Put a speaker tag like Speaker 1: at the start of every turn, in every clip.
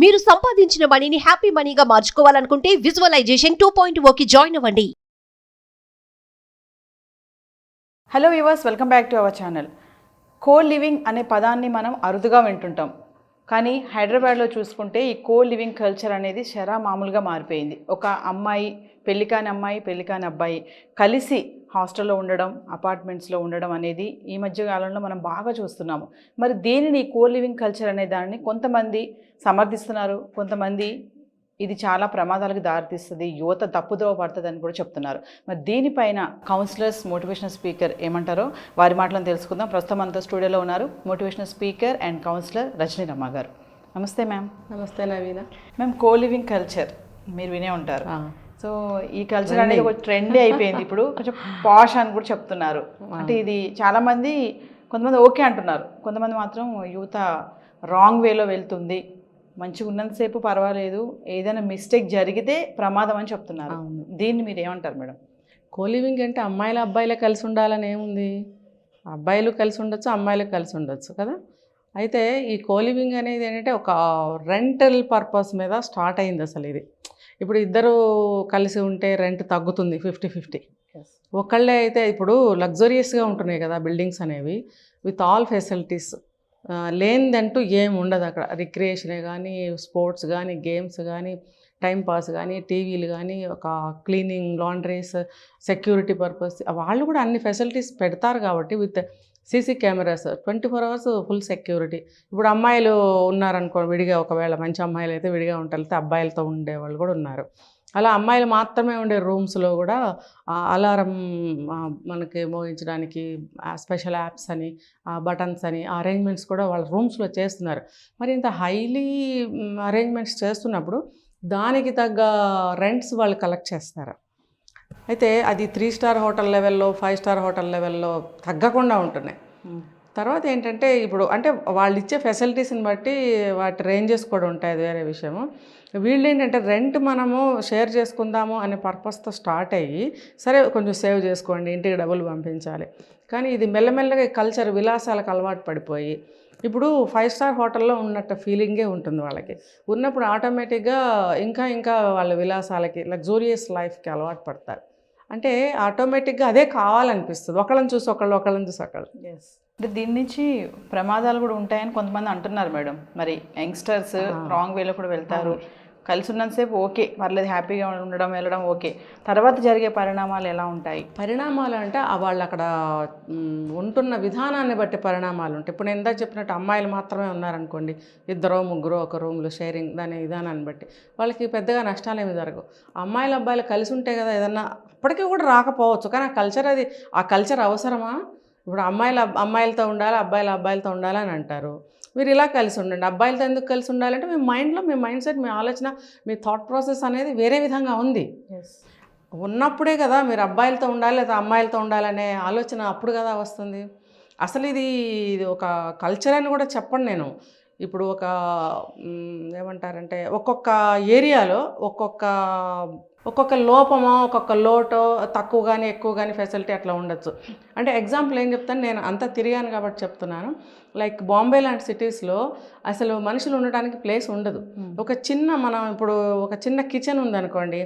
Speaker 1: మీరు సంపాదించిన మనీని హ్యాపీ మనీగా మార్చుకోవాలనుకుంటే విజువలైజేషన్ 2.0కి జాయిన్ అవ్వండి.
Speaker 2: Hello viewers, welcome back to our channel. Co living అనే పదాన్ని మనం అరుదుగా వింటుంటాం. కానీ హైదరాబాద్లో చూసుకుంటే ఈ కో లివింగ్ కల్చర్ అనేది మామూలుగా మారిపోయింది. ఒక అమ్మాయి, పెళ్ళికాని అమ్మాయి, పెళ్ళికాని అబ్బాయి కలిసి హాస్టల్లో ఉండడం, అపార్ట్మెంట్స్లో ఉండడం అనేది ఈ మధ్య కాలంలో మనం బాగా చూస్తున్నాము. మరి దీనిని కో లివింగ్ కల్చర్ అనే దాన్ని కొంతమంది సమర్థిస్తున్నారు, కొంతమంది ఇది చాలా ప్రమాదాలకు దారితీస్తుంది, యువత తప్పుదోవ పడుతుంది అని కూడా చెప్తున్నారు. మరి దీనిపైన కౌన్సిలర్స్, మోటివేషనల్ స్పీకర్ ఏమంటారో వారి మాటలను తెలుసుకుందాం. ప్రస్తుతం మనతో స్టూడియోలో ఉన్నారు motivational speaker and counsellor Rajani Ramma గారు. నమస్తే మ్యామ్.
Speaker 3: నమస్తే Naveena.
Speaker 2: Ma'am, co living culture మీరు వినే ఉంటారు. సో ఈ కల్చర్ అనేది ఒక ట్రెండే అయిపోయింది. ఇప్పుడు కొంచెం పాష్ అని కూడా చెప్తున్నారు. అంటే ఇది చాలామంది, కొంతమంది ఓకే అంటున్నారు, కొంతమంది మాత్రం యువత రాంగ్ వేలో వెళ్తుంది, మంచిగా ఉన్నంతసేపు పర్వాలేదు, ఏదైనా మిస్టేక్ జరిగితే ప్రమాదం అని చెప్తున్నారు. దీన్ని మీరు ఏమంటారు మేడం?
Speaker 3: కోలివింగ్ అంటే అమ్మాయిలు అబ్బాయిలే కలిసి ఉండాలని ఏముంది? అబ్బాయిలు కలిసి ఉండొచ్చు, అమ్మాయిలు కలిసి ఉండొచ్చు కదా. అయితే ఈ కోలివింగ్ అనేది ఏంటంటే ఒక రెంటల్ పర్పస్ మీద స్టార్ట్ అయింది అసలు ఇది. ఇప్పుడు ఇద్దరు కలిసి ఉంటే రెంట్ తగ్గుతుంది 50-50. ఒకళ్ళే అయితే ఇప్పుడు లగ్జరియస్గా ఉంటున్నాయి కదా బిల్డింగ్స్ అనేవి, విత్ ఆల్ ఫెసిలిటీస్. లేనిదంటూ ఏమి ఉండదు అక్కడ. రిక్రియేషనే కానీ, స్పోర్ట్స్ కానీ, గేమ్స్ కానీ, టైంపాస్ కానీ, టీవీలు కానీ, ఒక క్లీనింగ్, లాండ్రీస్, సెక్యూరిటీ పర్పస్, వాళ్ళు కూడా అన్ని ఫెసిలిటీస్ పెడతారు కాబట్టి with CC cameras 24 hours full security. ఇప్పుడు అమ్మాయిలు ఉన్నారనుకో విడిగా, ఒకవేళ మంచి అమ్మాయిలు అయితే విడిగా ఉంటారు, అబ్బాయిలతో ఉండేవాళ్ళు కూడా ఉన్నారు. అలా అమ్మాయిలు మాత్రమే ఉండే రూమ్స్లో కూడా అలారం మనకి మోగించడానికి స్పెషల్ యాప్స్ అని, బటన్స్ అని అరేంజ్మెంట్స్ కూడా వాళ్ళ రూమ్స్లో చేస్తున్నారు. మరి ఇంత హైలీ అరేంజ్మెంట్స్ చేస్తున్నప్పుడు దానికి తగ్గ రెంట్స్ వాళ్ళు కలెక్ట్ చేస్తారు. అయితే అది 3 star హోటల్ లెవెల్లో, 5 star హోటల్ లెవెల్లో తగ్గకుండా ఉంటున్నాయి. తర్వాత ఏంటంటే ఇప్పుడు అంటే వాళ్ళు ఇచ్చే ఫెసిలిటీస్ని బట్టి వాటి రేంజెస్ కూడా ఉంటాయి, అది వేరే విషయము. వీళ్ళు ఏంటంటే రెంట్ మనము షేర్ చేసుకుందాము అనే పర్పస్తో స్టార్ట్ అయ్యి, సరే కొంచెం సేవ్ చేసుకోండి, ఇంటికి డబ్బులు పంపించాలి. కానీ ఇది మెల్లమెల్లగా కల్చర్ విలాసాలకు అలవాటు పడిపోయి ఇప్పుడు 5 star హోటల్లో ఉన్నట్టు ఫీలింగే ఉంటుంది వాళ్ళకి. ఉన్నప్పుడు ఆటోమేటిక్గా ఇంకా ఇంకా వాళ్ళ విలాసాలకి, లగ్జూరియస్ లైఫ్కి అలవాటు పడతారు. అంటే ఆటోమేటిక్గా అదే కావాలనిపిస్తుంది, ఒకళ్ళని చూసి ఒకళ్ళు, ఒకళ్ళని చూసి ఒకళ్ళు.
Speaker 2: అంటే దీని నుంచి ప్రమాదాలు కూడా ఉంటాయని కొంతమంది అంటున్నారు మేడం. మరి యంగ్స్టర్స్ రాంగ్ వేలో కూడా వెళ్తారు. కలిసి ఉన్నంతసేపు ఓకే, పర్లేదు, హ్యాపీగా ఉండడం, వెళ్ళడం ఓకే. తర్వాత జరిగే పరిణామాలు ఎలా ఉంటాయి?
Speaker 3: పరిణామాలు అంటే వాళ్ళు అక్కడ ఉంటున్న విధానాన్ని బట్టి పరిణామాలు ఉంటాయి. ఇప్పుడు నేను ఇందాక చెప్పినట్టు అమ్మాయిలు మాత్రమే ఉన్నారనుకోండి, 2-3 ఒక రూమ్లో షేరింగ్, దాని విధానాన్ని బట్టి వాళ్ళకి పెద్దగా నష్టాలు ఏమి జరగవు. అమ్మాయిలు అబ్బాయిలు కలిసి ఉంటే కదా ఏదన్నా, అప్పటికీ కూడా రాకపోవచ్చు, కానీ ఆ కల్చర్, అది ఆ కల్చర్ అవసరమా? ఇప్పుడు అమ్మాయిలతో ఉండాలి, అబ్బాయిలతో ఉండాలి అని అంటారు. మీరు ఇలా కలిసి ఉండండి. అబ్బాయిలతో ఎందుకు కలిసి ఉండాలంటే మీ మైండ్లో, మీ మైండ్ సెట్, మీ ఆలోచన, మీ థాట్ ప్రాసెస్ అనేది వేరే విధంగా ఉంది. ఉన్నప్పుడే కదా మీరు అబ్బాయిలతో ఉండాలి లేదా అమ్మాయిలతో ఉండాలనే ఆలోచన అప్పుడు కదా వస్తుంది. అసలు ఇది ఒక కల్చర్ అని కూడా చెప్పండి నేను. ఇప్పుడు ఒక ఏమంటారంటే ఒక్కొక్క ఏరియాలో ఒక్కొక్క లోపమో, ఒక్కొక్క లోటో, తక్కువ కానీ ఎక్కువ కానీ ఫెసిలిటీ అట్లా ఉండొచ్చు. అంటే ఎగ్జాంపుల్ ఏం చెప్తాను, నేను అంతా తిరిగాను కాబట్టి చెప్తున్నాను. లైక్ బాంబే లాంటి సిటీస్లో అసలు మనుషులు ఉండడానికి ప్లేస్ ఉండదు. మనం ఇప్పుడు ఒక చిన్న కిచెన్ ఉందనుకోండి,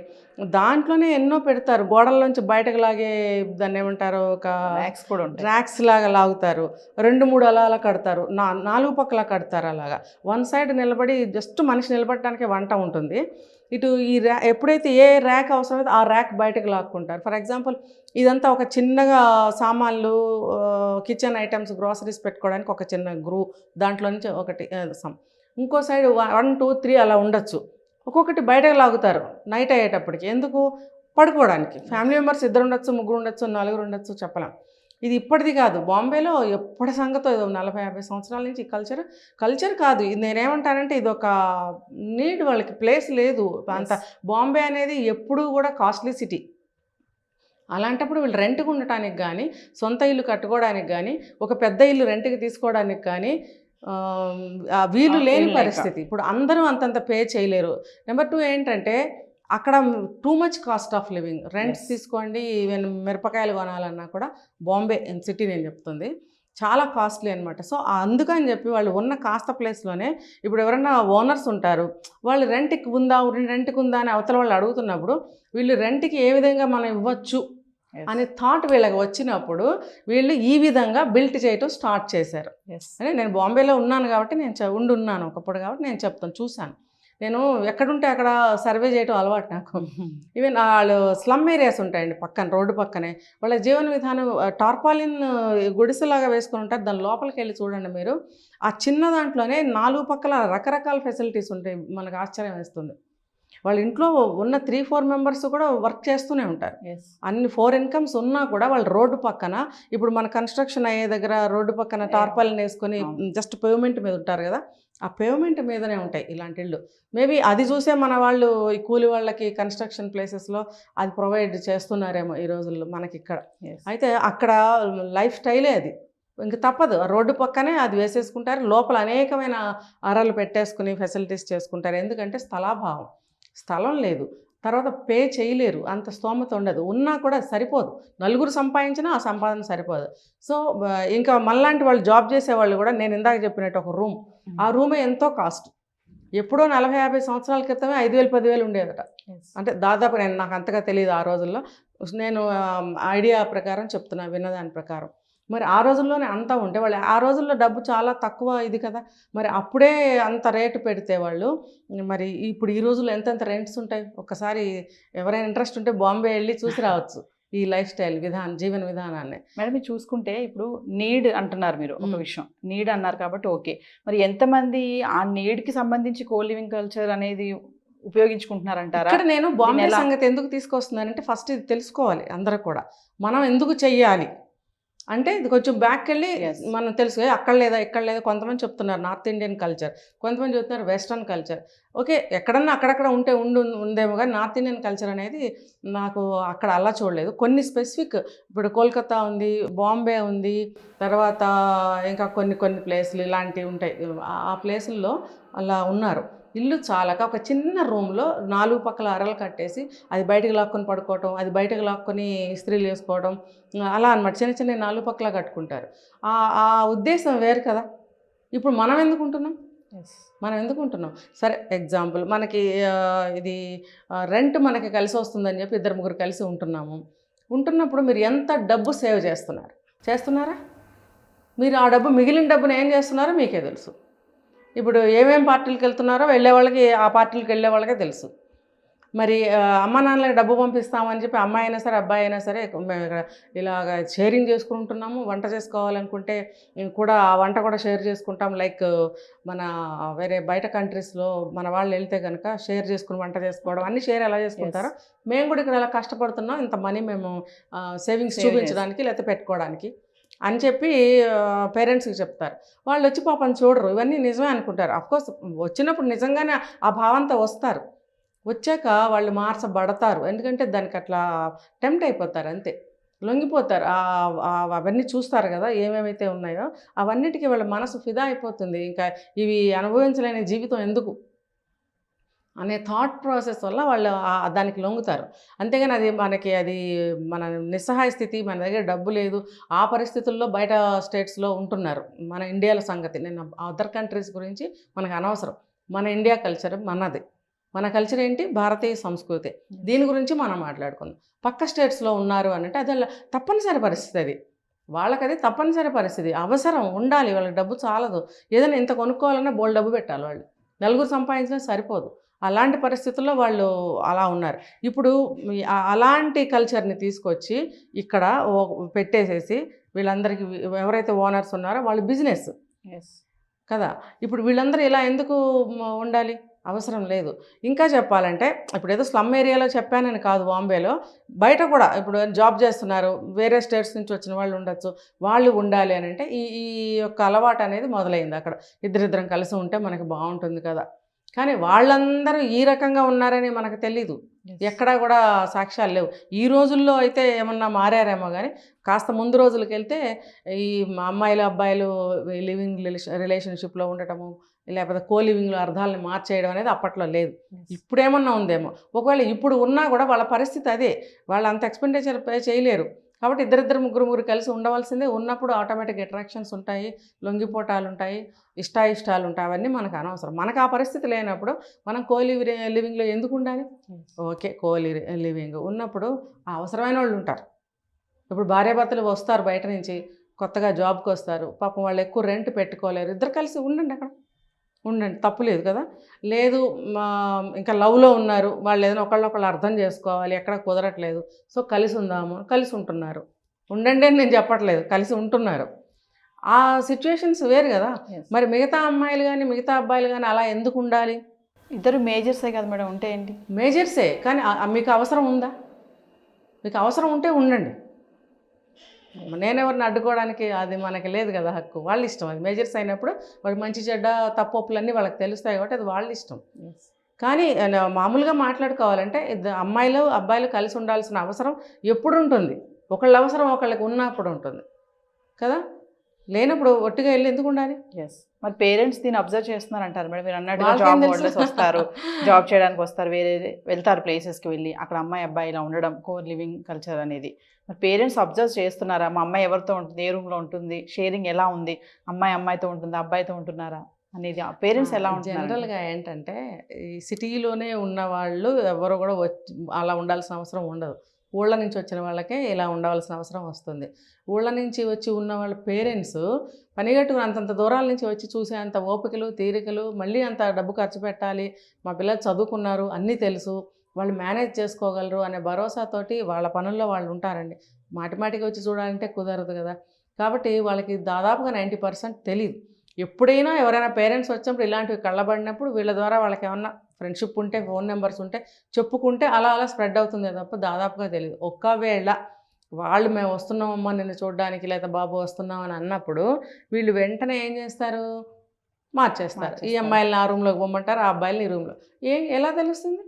Speaker 3: దాంట్లోనే ఎన్నో పెడతారు, గోడల్లోంచి బయటకు లాగే, దాన్ని ఏమంటారు, ఒక ర్యాక్స్ లాగా లాగుతారు, 2-3 అలా కడతారు, 4 పక్కల కడతారు. అలాగా వన్ సైడ్ నిలబడి జస్ట్ మనిషి నిలబడటానికే వంట ఉంటుంది. ఇటు ఈ ఎప్పుడైతే ఏ ర్యాక్ అవసరమైతే ఆ ర్యాక్ బయటకు లాక్కుంటారు. ఫర్ ఎగ్జాంపుల్ ఇదంతా ఒక చిన్నగా సామాన్లు, కిచెన్ ఐటమ్స్, గ్రాసరీస్ పెట్టుకోవడానికి ఒక చిన్న దాంట్లో నుంచి ఒకటి ఇంకో సైడ్ 1, 2, 3 అలా ఉండొచ్చు. ఒక్కొక్కటి బయటకు లాగుతారు నైట్ అయ్యేటప్పటికి. ఎందుకు? పడుకోవడానికి. ఫ్యామిలీ మెంబర్స్ 2 ఉండొచ్చు, 3 ఉండొచ్చు, 4 ఉండొచ్చు, చెప్పలేం. ఇది ఇప్పటిది కాదు, బాంబేలో ఎప్పటి సంగతో, 40-50 సంవత్సరాల నుంచి ఈ కల్చర్ కాదు. నేనేమంటానంటే ఇది ఒక నీడ్, వాళ్ళకి ప్లేస్ లేదు అంత. బాంబే అనేది ఎప్పుడూ కూడా కాస్ట్లీ సిటీ. అలాంటప్పుడు వీళ్ళు రెంట్కి ఉండటానికి కానీ, సొంత ఇల్లు కట్టుకోవడానికి కానీ, ఒక పెద్ద ఇల్లు రెంట్కి తీసుకోవడానికి కానీ వీలు లేని పరిస్థితి. ఇప్పుడు అందరూ అంతంత పే చేయలేరు. నెంబర్ 2 ఏంటంటే అక్కడ too much cost of living. Rents తీసుకోండి, ఈవెన్ మిరపకాయలు కొనాలన్నా కూడా బాంబే సిటీ నేను చెప్తుంది, చాలా కాస్ట్లీ అనమాట. సో అందుకని చెప్పి వాళ్ళు ఉన్న కాస్త ప్లేస్లోనే ఇప్పుడు ఎవరైనా ఓనర్స్ ఉంటారు, వాళ్ళు రెంట్కి ఉందా అని అవతల వాళ్ళు అడుగుతున్నప్పుడు వీళ్ళు రెంట్కి ఏ విధంగా మనం ఇవ్వచ్చు అనే థాట్ వీళ్ళకి వచ్చినప్పుడు వీళ్ళు ఈ విధంగా బిల్ట్ చేయటం స్టార్ట్ చేశారు. అంటే నేను బాంబేలో ఉన్నాను కాబట్టి నేను ఉండున్నాను ఒకప్పుడు కాబట్టి నేను చెప్తాను, చూశాను. నేను ఎక్కడుంటే అక్కడ సర్వే చేయటం అలవాటు నాకు. ఈవెన్ వాళ్ళు స్లమ్ ఏరియాస్ ఉంటాయండి పక్కన, రోడ్డు పక్కనే. వాళ్ళ జీవన విధానం టార్పాలిన్ గుడిసెలాగా వేసుకొని ఉంటారు. దాని లోపలికి వెళ్ళి చూడండి మీరు, ఆ చిన్న దాంట్లోనే 4 పక్కల రకరకాల ఫెసిలిటీస్ ఉంటాయి. మనకు ఆశ్చర్యం వేస్తుంది. వాళ్ళ ఇంట్లో ఉన్న 3-4 మెంబర్స్ కూడా వర్క్ చేస్తూనే ఉంటారు. అన్ని 4 ఇన్కమ్స్ ఉన్నా కూడా వాళ్ళు రోడ్డు పక్కన, ఇప్పుడు మన కన్స్ట్రక్షన్ అయ్యే దగ్గర రోడ్డు పక్కన టార్పాలిన్ వేసుకొని జస్ట్ పేవ్మెంట్ మీద ఉంటారు కదా, ఆ పేవ్మెంట్ మీదనే ఉంటాయి ఇలాంటి ఇళ్ళు. మేబీ అది చూసే మన వాళ్ళు ఈ కూలి వాళ్ళకి కన్స్ట్రక్షన్ ప్లేసెస్లో అది ప్రొవైడ్ చేస్తున్నారేమో ఈ రోజుల్లో మనకి ఇక్కడ. అయితే అక్కడ లైఫ్ స్టైలే అది, ఇంక తప్పదు. రోడ్డు పక్కనే అది వేసేసుకుంటారు, లోపల అనేకమైన అరలు పెట్టేసుకుని ఫెసిలిటీస్ చేసుకుంటారు. ఎందుకంటే స్థలాభావం, స్థలం లేదు, తర్వాత పే చేయలేరు, అంత స్తోమత ఉండదు, ఉన్నా కూడా సరిపోదు. నలుగురు సంపాదించినా ఆ సంపాదన సరిపోదు. సో ఇంకా మనలాంటి వాళ్ళు జాబ్ చేసేవాళ్ళు కూడా, నేను ఇందాక చెప్పినట్టు ఒక రూమ్, ఆ రూమే ఎంతో కాస్ట్. ఎప్పుడో 40-50 సంవత్సరాల క్రితమే 5,000-10,000 ఉండేదట. అంటే దాదాపు నాకు అంతగా తెలియదు ఆ రోజుల్లో, నేను ఐడియా ప్రకారం చెప్తున్నా, విన్నదాని ప్రకారం. మరి ఆ రోజుల్లోనే అంతా ఉంటే వాళ్ళు, ఆ రోజుల్లో డబ్బు చాలా తక్కువ ఇది కదా, మరి అప్పుడే అంత రేటు పెడితే వాళ్ళు, మరి ఇప్పుడు ఈ రోజుల్లో ఎంతెంత రెంట్స్ ఉంటాయి. ఒక్కసారి ఎవరైనా ఇంట్రెస్ట్ ఉంటే బాంబే వెళ్ళి చూసి రావచ్చు ఈ లైఫ్ స్టైల్ జీవన విధానాన్ని.
Speaker 2: మేడం మీరు చూసుకుంటే ఇప్పుడు నీడ్ అంటున్నారు మీరు, ఒక విషయం నీడ్ అన్నారు కాబట్టి ఓకే, మరి ఎంతమంది ఆ నీడ్కి సంబంధించి కో లివింగ్ కల్చర్ అనేది ఉపయోగించుకుంటున్నారంటారా?
Speaker 3: ఇక్కడ నేను బాంబే సంగతి ఎందుకు తీసుకొస్తున్నానంటే, ఫస్ట్ ఇది తెలుసుకోవాలి అందరూ కూడా, మనం ఎందుకు చెయ్యాలి అంటే. ఇది కొంచెం బ్యాక్ వెళ్ళి మనం తెలుసు, అక్కడ లేదా ఇక్కడ లేదా. కొంతమంది చెప్తున్నారు నార్త్ ఇండియన్ కల్చర్, కొంతమంది చెప్తున్నారు వెస్ట్రన్ కల్చర్. ఓకే, ఎక్కడన్నా అక్కడక్కడ ఉందేమో కానీ నార్త్ ఇండియన్ కల్చర్ అనేది నాకు అక్కడ అలా చూడలేదు. కొన్ని స్పెసిఫిక్, ఇప్పుడు కోల్కతా ఉంది, బాంబే ఉంది, తర్వాత ఇంకా కొన్ని ప్లేసులు ఇలాంటివి ఉంటాయి. ఆ ప్లేసుల్లో అలా ఉన్నారు. ఇల్లు చాలక ఒక చిన్న రూమ్లో 4 పక్కల అరలు కట్టేసి అది బయటకు లాక్కొని పడుకోవటం, అది బయటకు లాక్కొని ఇస్త్రీలు వేసుకోవడం, అలా అనమాట. చిన్న 4 పక్కల కట్టుకుంటారు. ఆ ఉద్దేశం వేరు కదా. ఇప్పుడు మనం ఎందుకు ఉంటున్నాం? సరే ఎగ్జాంపుల్, మనకి ఇది రెంట్ మనకి కలిసి వస్తుందని చెప్పి 2-3 కలిసి ఉంటున్నప్పుడు మీరు ఎంత డబ్బు సేవ్ చేస్తున్నారా? మీరు ఆ డబ్బు, మిగిలిన డబ్బును ఏం చేస్తున్నారో మీకే తెలుసు. ఇప్పుడు ఏమేం పార్టీలకు వెళ్తున్నారో వెళ్ళే వాళ్ళకి, ఆ పార్టీలకు వెళ్ళే వాళ్ళకే తెలుసు. మరి అమ్మ నాన్నలకు డబ్బు పంపిస్తామని చెప్పి అమ్మాయి అయినా సరే అబ్బాయి అయినా సరే మేము ఇక్కడ ఇలాగ షేరింగ్ చేసుకుంటున్నాము. వంట చేసుకోవాలనుకుంటే కూడా ఆ వంట కూడా షేర్ చేసుకుంటాం. లైక్ మన వేరే బయట కంట్రీస్లో మన వాళ్ళు వెళ్తే కనుక షేర్ చేసుకుని వంట చేసుకోవడం, అన్నీ షేర్ ఎలా చేసుకుంటారో మేము కూడా ఇక్కడ ఎలా కష్టపడుతున్నాం, ఇంత మనీ మేము సేవింగ్స్ చూపించడానికి లేకపోతే పెట్టుకోవడానికి అని చెప్పి పేరెంట్స్కి చెప్తారు. వాళ్ళు వచ్చి పాపం చూడరు, ఇవన్నీ నిజమే అనుకుంటారు. అఫ్కోర్స్ వచ్చినప్పుడు నిజంగానే ఆ భావంతో వస్తారు, వచ్చాక వాళ్ళు మార్చబడతారు. ఎందుకంటే దానికి అట్లా టెంప్ట్ అయిపోతారు, అంతే లొంగిపోతారు. అవన్నీ చూస్తారు కదా ఏమేమైతే ఉన్నాయో అవన్నిటికీ వాళ్ళ మనసు ఫిదా అయిపోతుంది. ఇంకా ఇవి అనుభవించలేని జీవితం ఎందుకు అనే థాట్ ప్రాసెస్ వల్ల వాళ్ళు దానికి లొంగుతారు. అంతేగాని అది మన నిస్సహాయ స్థితి, మన దగ్గర డబ్బు లేదు, ఆ పరిస్థితుల్లో బయట స్టేట్స్లో ఉంటున్నారు. మన ఇండియాలో సంగతి, నేను అదర్ కంట్రీస్ గురించి మనకు అనవసరం. మన ఇండియా కల్చర్ మనది, మన కల్చర్ ఏంటి, భారతీయ సంస్కృతి, దీని గురించి మనం మాట్లాడుకుందాం. పక్క స్టేట్స్లో ఉన్నారు అంటే అది తప్పనిసరి పరిస్థితి, అది వాళ్ళకది తప్పనిసరి పరిస్థితి, అవసరం ఉండాలి, వాళ్ళకి డబ్బు చాలదు. ఏదైనా ఇంత కొనుక్కోవాలన్నా బోల్ డబ్బు పెట్టాలి, వాళ్ళు నలుగురు సంపాదించినా సరిపోదు. అలాంటి పరిస్థితుల్లో వాళ్ళు అలా ఉన్నారు. ఇప్పుడు అలాంటి కల్చర్ని తీసుకొచ్చి ఇక్కడ పెట్టేసేసి వీళ్ళందరికీ, ఎవరైతే ఓనర్స్ ఉన్నారో వాళ్ళు బిజినెస్ కదా, ఇప్పుడు వీళ్ళందరూ ఇలా ఎందుకు ఉండాలి, అవసరం లేదు. ఇంకా చెప్పాలంటే ఇప్పుడు ఏదో స్లమ్ ఏరియాలో చెప్పానని కాదు, బాంబేలో బయట కూడా ఇప్పుడు జాబ్ చేస్తున్నారు, వేరే స్టేట్స్ నుంచి వచ్చిన వాళ్ళు ఉండొచ్చు, వాళ్ళు ఉండాలి అని అంటే ఈ యొక్క అలవాటు అనేది మొదలైంది. అక్కడ ఇద్దరిద్దరం కలిసి ఉంటే మనకి బాగుంటుంది కదా, కానీ వాళ్ళందరూ ఈ రకంగా ఉన్నారని మనకు తెలీదు, ఎక్కడా కూడా సాక్ష్యాలు లేవు. ఈ రోజుల్లో అయితే ఏమన్నా మారారేమో కానీ కాస్త ముందు రోజులకి వెళ్తే ఈ అమ్మాయిలు అబ్బాయిలు లివింగ్ రిలేషన్షిప్లో ఉండటము, లేకపోతే కో లివింగ్లో అర్థాలను మార్చేయడం అనేది అప్పట్లో లేదు. ఇప్పుడేమన్నా ఉందేమో, ఒకవేళ ఇప్పుడు ఉన్నా కూడా వాళ్ళ పరిస్థితి అదే, వాళ్ళు అంత ఎక్స్పెండిచర్ పే చేయలేరు. కాబట్టి ఇద్దరిద్దరు ముగ్గురు కలిసి ఉండవలసిందే. ఉన్నప్పుడు ఆటోమేటిక్ అట్రాక్షన్స్ ఉంటాయి, లొంగిపోటాలు ఉంటాయి, ఇష్టాయిష్టాలు ఉంటాయి. అవన్నీ మనకు అనవసరం. మనకు ఆ పరిస్థితి లేనప్పుడు మనం లివింగ్లో ఎందుకు ఉండాలి? ఓకే, లివింగ్ ఉన్నప్పుడు ఆ అవసరమైన వాళ్ళు ఉంటారు. ఇప్పుడు భార్యాభర్తలు వస్తారు బయట నుంచి, కొత్తగా జాబ్కి వస్తారు, పాపం వాళ్ళు ఎక్కువ రెంట్ పెట్టుకోలేరు, ఇద్దరు కలిసి ఉండండి, అక్కడ ఉండండి, తప్పు లేదు కదా. లేదు ఇంకా లవ్లో ఉన్నారు, వాళ్ళు ఏదైనా ఒకళ్ళొకళ్ళు అర్థం చేసుకోవాలి, ఎక్కడ కుదరట్లేదు, సో కలిసి ఉందాము, కలిసి ఉంటున్నారు, ఉండండి అని నేను చెప్పట్లేదు, కలిసి ఉంటున్నారు. ఆ సిచ్యువేషన్స్ వేరు కదా. మరి మిగతా అమ్మాయిలు కానీ మిగతా అబ్బాయిలు కానీ అలా ఎందుకు ఉండాలి?
Speaker 2: ఇద్దరు మేజర్సే కదా మేడం, ఉంటే ఏంటి?
Speaker 3: మేజర్సే, కానీ మీకు అవసరం ఉందా? మీకు అవసరం ఉంటే ఉండండి. నేనెవరిని అడ్డుకోవడానికి అది మనకి లేదు కదా హక్కు. వాళ్ళ ఇష్టం. అది మేజర్స్ అయినప్పుడు వాళ్ళకి మంచి చెడ్డ తప్పులన్నీ వాళ్ళకి తెలుస్తాయి కాబట్టి అది వాళ్ళ ఇష్టం. కానీ మామూలుగా మాట్లాడుకోవాలంటే అమ్మాయిలు అబ్బాయిలు కలిసి ఉండాల్సిన అవసరం ఎప్పుడు ఉంటుంది? ఒకళ్ళ అవసరం ఒకళ్ళకి ఉన్నప్పుడు ఉంటుంది కదా. లేనప్పుడు ఒట్టిగా వెళ్ళి ఎందుకు ఉండాలి?
Speaker 2: మరి పేరెంట్స్ దీన్ని అబ్జర్వ్ చేస్తున్నారు అంటారు మేడం. మీరు అన్నట్టుగా జాబ్ హోల్డర్స్ వస్తారు, జాబ్ చేయడానికి వస్తారు, వేరే వెళ్తారు ప్లేసెస్కి వెళ్ళి, అక్కడ అమ్మాయి అబ్బాయి ఇలా ఉండడం కోర్ లివింగ్ కల్చర్ అనేది. మరి పేరెంట్స్ అబ్జర్వ్ చేస్తున్నారా? మా అమ్మాయి ఎవరితో ఉంటుంది, ఏ రూమ్లో ఉంటుంది, షేరింగ్ ఎలా ఉంది, అమ్మాయితో ఉంటుందా, అబ్బాయితో ఉంటున్నారా అనేది పేరెంట్స్ ఎలా ఉంటున్నారు?
Speaker 3: జనరల్గా ఏంటంటే ఈ సిటీలోనే ఉన్న వాళ్ళు ఎవరు కూడా అలా ఉండాల్సిన అవసరం ఉండదు. ఊళ్ళ నుంచి వచ్చిన వాళ్ళకే ఇలా ఉండవలసిన అవసరం వస్తుంది. ఊళ్ళ నుంచి వచ్చి ఉన్న వాళ్ళ పేరెంట్స్ పనిగట్టుకుని అంతంత దూరాల నుంచి వచ్చి చూసే అంత ఓపికలు తీరికలు, మళ్ళీ అంత డబ్బు ఖర్చు పెట్టాలి, మా పిల్లలు చదువుకున్నారు, అన్నీ తెలుసు, వాళ్ళు మేనేజ్ చేసుకోగలరు అనే భరోసాతోటి వాళ్ళ పనుల్లో వాళ్ళు ఉంటారండి. మాటిమాటికి వచ్చి చూడాలంటే కుదరదు కదా. కాబట్టి వాళ్ళకి దాదాపుగా 90% తెలియదు. ఎప్పుడైనా ఎవరైనా పేరెంట్స్ వచ్చినప్పుడు ఇలాంటివి కళ్ళబడినప్పుడు వీళ్ళ ద్వారా వాళ్ళకి ఏమన్నా ఫ్రెండ్షిప్ ఉంటే, ఫోన్ నెంబర్స్ ఉంటే చెప్పుకుంటే అలా స్ప్రెడ్ అవుతుంది తప్ప దాదాపుగా తెలియదు. ఒకవేళ వాళ్ళు మేము వస్తున్నామమ్మా నిన్ను చూడడానికి, లేదా బాబు వస్తున్నాం అని అన్నప్పుడు వీళ్ళు వెంటనే ఏం చేస్తారు? మార్చేస్తారు. ఈ అమ్మాయిలని ఆ రూమ్లోకి పోమ్మంటారు, ఆ అబ్బాయిలని ఈ రూమ్లో. ఎలా తెలుస్తుంది?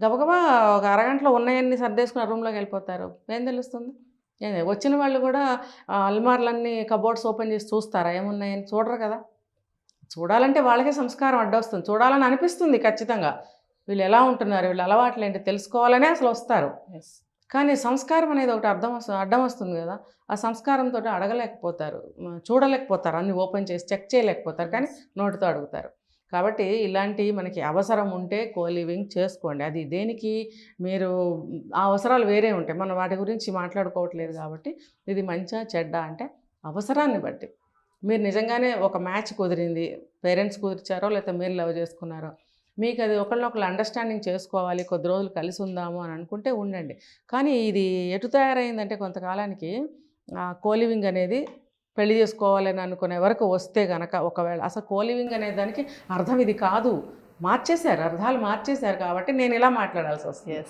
Speaker 3: గబగబా ఒక అరగంటలో ఉన్నాయన్నీ సర్దేసుకుని ఆ రూమ్లోకి వెళ్ళిపోతారు. ఏం తెలుస్తుంది? వచ్చిన వాళ్ళు కూడా అల్మార్లన్నీ కబోర్డ్స్ ఓపెన్ చేసి చూస్తారా ఏమున్నాయని? చూడరు కదా. చూడాలంటే వాళ్ళకే సంస్కారం అడ్డొస్తుంది, చూడాలని అనిపిస్తుంది ఖచ్చితంగా. వీళ్ళు ఎలా ఉంటున్నారు, వీళ్ళు అలవాట్లు ఏంటి తెలుసుకోవాలనే అసలు వస్తారు. కానీ సంస్కారం అనేది ఒకటి అడ్డం వస్తుంది కదా. ఆ సంస్కారంతో అడగలేకపోతారు, చూడలేకపోతారు, అన్ని ఓపెన్ చేసి చెక్ చేయలేకపోతారు, కానీ నోటితో అడుగుతారు. కాబట్టి ఇలాంటివి మనకి అవసరం ఉంటే కోలివింగ్ చేసుకోండి. అది దేనికి? మీరు ఆ అవసరాలు వేరే ఉంటాయి, మనం వాటి గురించి మాట్లాడుకోవట్లేదు కాబట్టి. ఇది మంచా చెడ్డ అంటే అవసరాన్ని బట్టి. మీరు నిజంగానే ఒక మ్యాచ్ కుదిరింది, పేరెంట్స్ కుదిర్చారో లేకపోతే మీరు లవ్ చేసుకున్నారో, మీకు అది ఒకళ్ళొకళ్ళు అండర్స్టాండింగ్ చేసుకోవాలి, కొద్ది రోజులు కలిసి ఉందాము అని అనుకుంటే ఉండండి. కానీ ఇది ఎటు తయారైందంటే కొంతకాలానికి కోలివింగ్ అనేది పెళ్లి చేసుకోవాలని అనుకునే వరకు వస్తే గనక, ఒకవేళ అసలు కోలివింగ్ అనే దానికి అర్థం ఇది కాదు, మార్చేశారు, అర్థాలు మార్చేశారు. కాబట్టి నేను ఇలా మాట్లాడాల్సి వస్తుంది.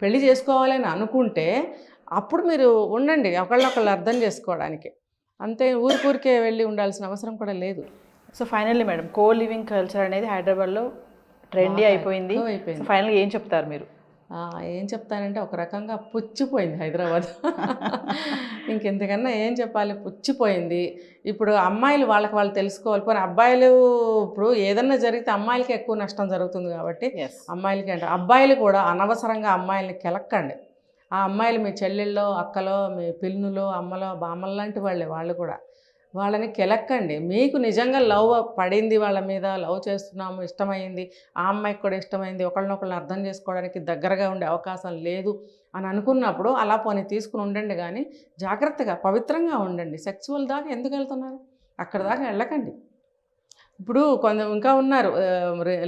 Speaker 3: పెళ్లి చేసుకోవాలని అనుకుంటే అప్పుడు మీరు ఉండండి ఒకళ్ళొకళ్ళు అర్థం చేసుకోవడానికి, అంతే. ఊరికే వెళ్ళి ఉండాల్సిన అవసరం కూడా లేదు.
Speaker 2: సో ఫైనల్లీ మేడం, కో లివింగ్ కల్చర్ అనేది హైదరాబాద్లో ట్రెండీ అయిపోయింది. ఫైనల్గా ఏం చెప్తారు మీరు?
Speaker 3: ఏం చెప్తానంటే ఒక రకంగా పుచ్చిపోయింది హైదరాబాద్. ఇంకెంతకన్నా ఏం చెప్పాలి, పుచ్చిపోయింది. ఇప్పుడు అమ్మాయిలు వాళ్ళకి వాళ్ళు తెలుసుకోవాలి. పోనీ అబ్బాయిలు ఇప్పుడు ఏదన్నా జరిగితే అమ్మాయిలకి ఎక్కువ నష్టం జరుగుతుంది కాబట్టి అమ్మాయిలకి అంటే, అబ్బాయిలు కూడా అనవసరంగా అమ్మాయిల్ని కెలక్కండి. ఆ అమ్మాయిలు మీ చెల్లెళ్ళో అక్కలో మీ పిన్నులో అమ్మలో బామ్మల లాంటి వాళ్ళే, వాళ్ళు కూడా వాళ్ళని కెలక్కండి. మీకు నిజంగా లవ్ పడింది, వాళ్ళ మీద లవ్ చేస్తున్నాము, ఇష్టమైంది, ఆ అమ్మాయికి కూడా ఇష్టమైంది, ఒకళ్ళనొకళ్ళని అర్థం చేసుకోవడానికి దగ్గరగా ఉండే అవకాశం లేదు అని అనుకున్నప్పుడు అలా పోనీ తీసుకుని ఉండండి. కానీ జాగ్రత్తగా పవిత్రంగా ఉండండి. సెక్సువల్ దాకా ఎందుకు వెళ్తున్నారు? అక్కడ దాకా వెళ్ళకండి. ఇప్పుడు కొంచెం ఇంకా ఉన్నారు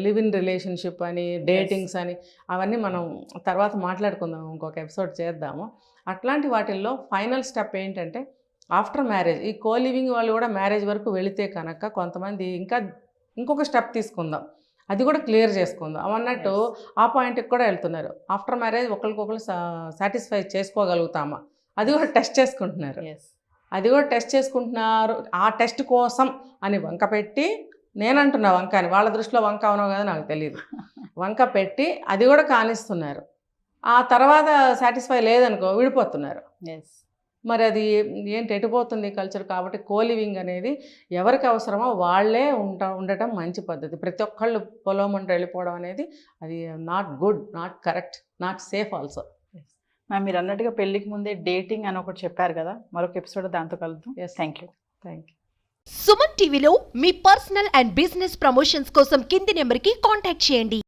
Speaker 3: లివ్ ఇన్ రిలేషన్షిప్ అని, డేటింగ్స్ అని, అవన్నీ మనం తర్వాత మాట్లాడుకుందాం, ఇంకొక ఎపిసోడ్ చేద్దాము. అట్లాంటి వాటిల్లో ఫైనల్ స్టెప్ ఏంటంటే ఆఫ్టర్ మ్యారేజ్. ఈ కో లివింగ్ వాళ్ళు కూడా మ్యారేజ్ వరకు వెళితే కనుక కొంతమంది ఇంకొక స్టెప్ తీసుకుందాం, అది కూడా క్లియర్ చేసుకుందాం అన్నట్టు ఆ పాయింట్కి కూడా వెళ్తున్నారు. ఆఫ్టర్ మ్యారేజ్ ఒకరికొకరు సాటిస్ఫై చేసుకోగలుగుతామా, అది కూడా టెస్ట్ చేసుకుంటున్నారు. ఆ టెస్ట్ కోసం అని వంక పెట్టి, నేనంటున్నా వంక అని, వాళ్ళ దృష్టిలో వంక అవునో కదా నాకు తెలియదు, వంక పెట్టి అది కూడా కానిస్తున్నారు. ఆ తర్వాత సాటిస్ఫై లేదనుకో విడిపోతున్నారు. మరి అది ఏంటి, ఎటుపోతుంది కల్చర్? కాబట్టి కోలివింగ్ అనేది ఎవరికి అవసరమో వాళ్ళే ఉండటం మంచి పద్ధతి. ప్రతి ఒక్కళ్ళు పొలం వెళ్ళిపోవడం అనేది అది not good, not correct, not safe also.
Speaker 2: Ma'am మీరు అన్నట్టుగా పెళ్లికి ముందే డేటింగ్ అని ఒకటి చెప్పారు కదా, మరొక ఎపిసోడ్ దాంతో కలుద్దాం.
Speaker 3: Yes.
Speaker 2: Thank you.
Speaker 3: Thank you.
Speaker 1: Suman టీవీలో మీ పర్సనల్ అండ్ బిజినెస్ ప్రమోషన్స్ కోసం కింది నెంబర్కి కాంటాక్ట్ చేయండి.